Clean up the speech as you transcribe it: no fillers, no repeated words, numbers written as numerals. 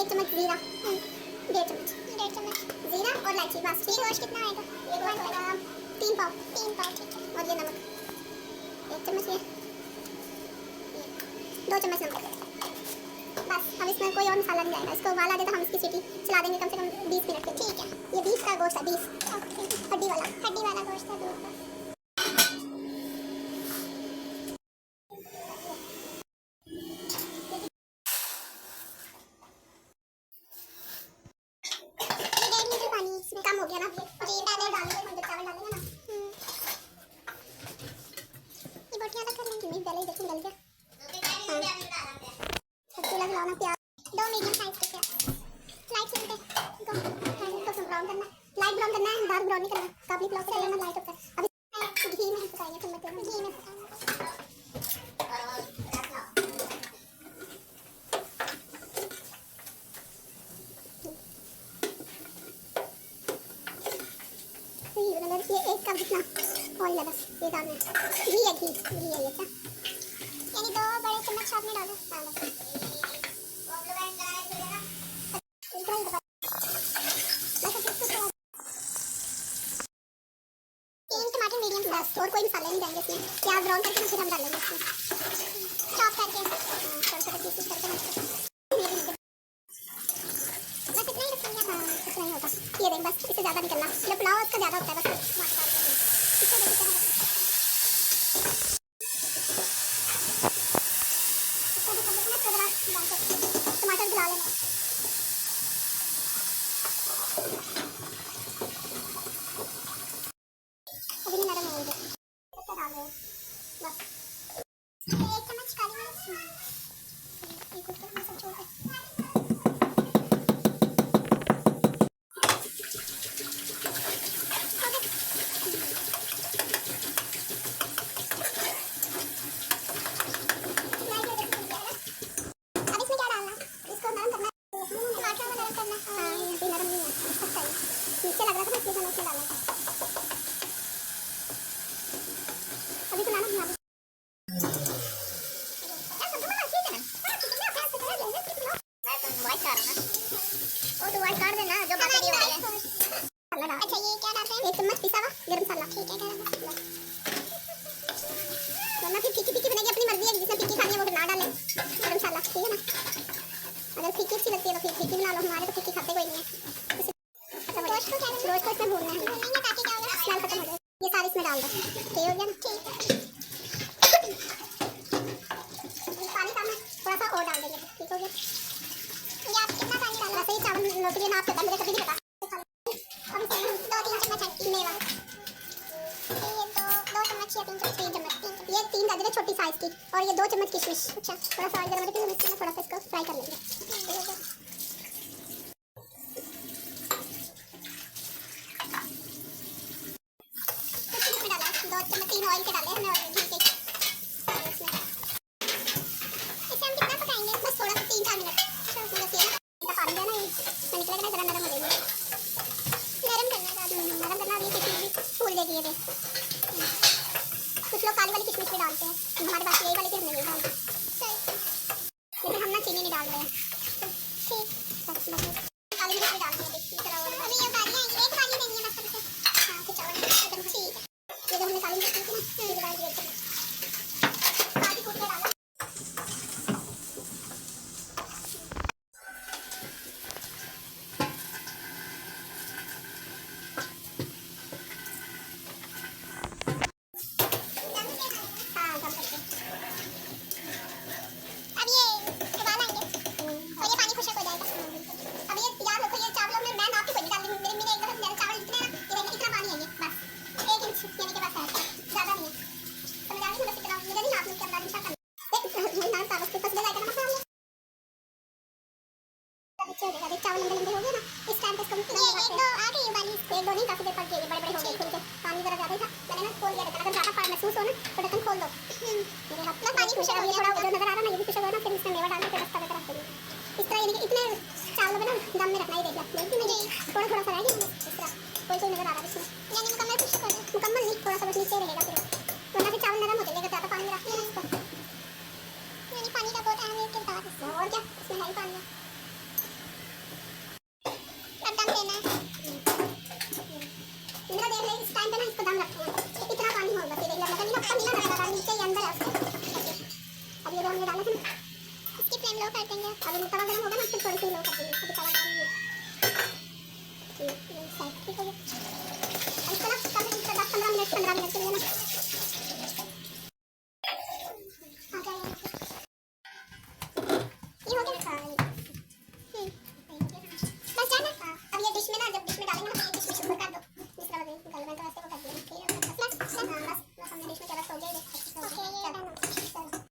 1 चम्मच जीरा, 1.5 चम्मच जीरा और इलायची बस। ठीक है, कितना आएगा? ये आएगा 3 पाव ठीक है। और ये नमक 1 चम्मच, ये 2 चम्मच नमक बस। अब इसमें कोई और मसाला नहीं जाएगा। इसको उबाल आ जाए तो हम इसकी सीटी चला देंगे कम से कम 20 मिनट के। ठीक है, ये 20 का गोश्त है, 20 हड्डी वाला गोश्त है। कम हो गया ना, जी पहले डालेंगे हम, जब चावल डालेंगे ना। ये बोटियां अलग कर लेंगे, नहीं पहले ही देखो गल गया। हां, चूल्हा जलाना, प्याज 2 मीडियम साइज के प्याज लाइट फ्लेम पे इसको ब्राउन करना, लाइट ब्राउन करना है, डार्क ब्राउन नहीं करना। काबली प्लाव से करना लाइट होता है। अब घी में पकाएंगे, घी में पकाएंगे। ये 1 कप जितना ऑयल है बस, ये डालना है। घी है ये क्या, यानी 2 बड़े चम्मच साथ में डालो। 3 टमाटर मीडियम बस, और कोई मसाले नहीं डालेंगे इसमें। प्याज ब्राउन करके फिर हम डालेंगे इसमें, चॉप करके छोटे-छोटे पीसेस करके बस इतना ही रखेंगे। हाँ, इतना ही होगा। ये देख बस, इससे ज़्यादा नहीं करना, जब पुलाव उसका ज़्यादा होता है बस। टमाटर डाल लेना, अभी नहीं नरम होंगे, डाल दो बस। 1 चम्मच काली मिर्च, ये कुछ तो सब छोड़ दे। अच्छा, ये क्या डालते हैं? 1 चम्मच पिसा हुआ गरम मसाला। ठीक है, गरम मसाला वरना फिर फीकी बनेगी। अपनी मर्जी है, जिसने फीकी खानी है वो फिर ना डाले गरम मसाला। ठीक है ना, अगर फीकी अच्छी लगती है तो फिर फीकी बना लो। हमारे तो फीकी खाते कोई नहीं है। रोज को इसमें भूनना है, ताकि क्या होगा, स्मेल खत्म हो जाए। ये सारे इसमें डाल दो। ठीक हो गया ना? ठीक है, पानी कम है, थोड़ा सा और डाल देंगे। ठीक हो गया। ये आप कितना पानी डालना? वैसे ही चावल रोटी के नाप पे मुझे कभी नहीं पता। अब इसमें 2-3 चम्मच मेवा, ये 2 चम्मच या 3 चम्मच, ये 3 गाजरें छोटी साइज की, और ये 2 चम्मच किशमिश। अच्छा, थोड़ा सा ऑयल गरम करके इसमें थोड़ा सा इसको फ्राई कर लेंगे। इसमें डाला 2 चम्मच 3 ऑयल के डाले हमने, और घी के। इसे हम कितना पकाएंगे? बस थोड़ा सा 3-4 मिनट। पानी देना, ये निकलेगा ना, जरा नरम हो जाएगी। नरम करना, अभी किशमिश भी फूल देगी। ये देख, कुछ लोग काली वाली किशमिश भी डालते हैं, हमारे पास यही वाली थी, हमने नहीं डालते। लेकिन हम ना चीनी नहीं डाल रहे हैं। ठीक, काली मिर्च भी डालनी है। अभी ये बारी आएगी, एक बारी देनी है बस सबसे। हाँ, फिर चावल एकदम ठीक है। ये जो हमने काली मिर्च ली थी ना, ये डाल दिए। काली कूट के डाला। चावल लंबे लंबे हो गए ना, इस टाइम पे इसको एक दो आ गई वाली, एक दो नहीं, काफी देर पक गई, बड़े बड़े हो गए खुल के। पानी जरा ज्यादा था, मैंने ना खोल दिया। अगर ज्यादा पानी महसूस हो ना तो ढक्कन खोल दो। मेरे हाथ में पानी खुश हो गया, थोड़ा जो नजर आ रहा है ना, ये भी खुश हो गया ना। फिर इसमें मेवा डालने के बस तवे पे रख देंगे। इस तरह, यानी कि इतने चावलों में ना दम में रखना ही। देख लो, लेकिन मुझे थोड़ा थोड़ा सा रह गया इस तरह, कोई नजर आ रहा है इसमें, यानी मुकम्मल खुश कर दो। मुकम्मल नहीं, थोड़ा सा बस नीचे रहेगा, फिर वरना फिर चावल नरम हो जाएगा। ज्यादा पानी में रख दिया ना इसको, यानी पानी का बहुत अहम किरदार है। और क्या, इसमें है ही पानी। दम देना है। इंद्रा देख ले, इस टाइम पे ना इसको दम रखना है। इतना पानी होगा फिर लगा नहीं ना, पानी ना लगा नीचे ही अंदर है उसके। अब ये जो हमने डाला था ना, इसकी फ्लेम लो कर देंगे। अब तवा गर्म होगा ना, फिर थोड़ी सी लो कर देंगे। अभी तवा गर्म नहीं है। साइड ठीक हो गया। इसको ना कम से कम 10-15 मिनट के लिए ना आ जाएगा। ये हो गया। बस जाना। अब ये डिश में ना, जब डिश में डालेंगे ना, तो ये डिश में ऊपर कर दो। दूसरा वाला निकाल, मैं तो ऐसे वो कर दिया। ठीक है बस हमने डिश में चला हो गया।